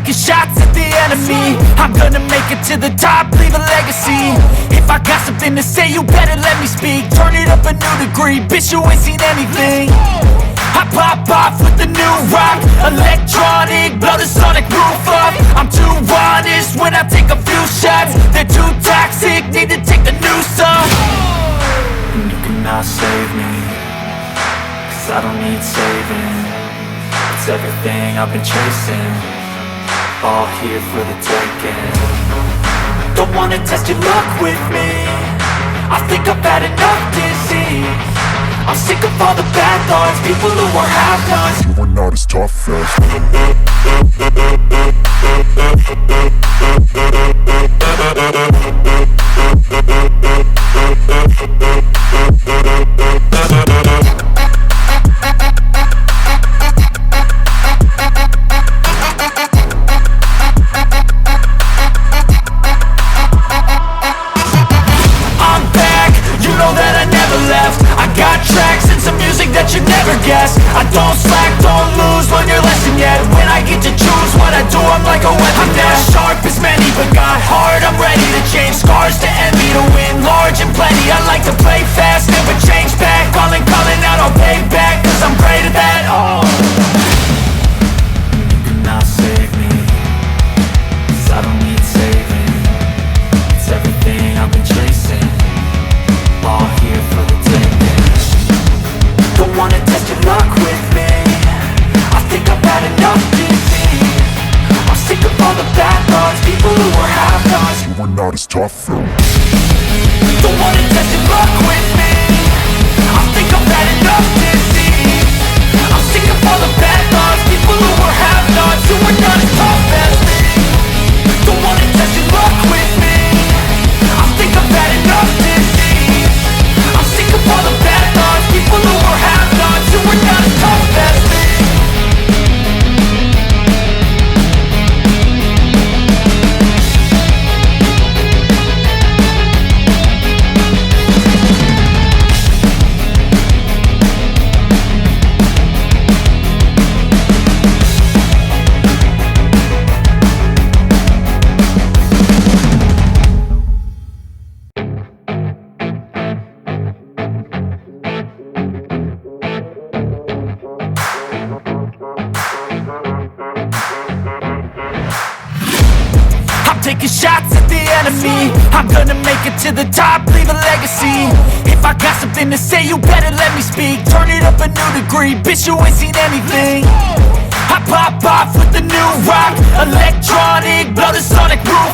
taking shots at the enemy. I'm gonna make it to the top, leave a legacy. If I got something to say, you better let me speak. Turn it up a new degree, bitch, you ain't seen anything. I pop off with the new rock, electronic, blow the sonic roof up. I'm too honest when I take a few shots. They're too toxic, need to take the noose off. And you cannot save me, 'cause I don't need saving. It's everything I've been chasing, all here for the taking. Don't wanna test your luck with me, I think I've had enough disease. I'm sick of all the bad thoughts, people who are half-nots. You were not as tough as I'm back, you know that I never left. I got tracks and some music that you never guess. I don't slack, don't lose, learn your lesson yet. When I get to choose what I do, I'm like a weapon. I'm not sharp as many, but got hard, I'm ready to change. Scars to envy, to win large and plenty. I like to play fast, never change back. Calling out, I'll pay back, 'cause I'm great at that. Oh, you cannot save me, 'cause I don't need saving. It's everything I've been chasing, all here for the taking. Don't wanna test your luck with me, I think I've had enough disease. I'm sick of all the bad thoughts, people who are half-nots. you were not as tough though. Don't wanna test your luck with me, I think I've had enough disease. I'm sick of all the bad thoughts, people who are half-nots, who are not as tough as me. Don't wanna test your luck with me, I think I've had enough disease. I'm sick of all the bad thoughts, people who are half-nots, who are not as tough as me. Taking shots at the enemy. I'm gonna make it to the top, leave a legacy. If I got something to say, you better let me speak. Turn it up a new degree, bitch, you ain't seen anything. I pop off with the new rock, electronic, blow the sonic roof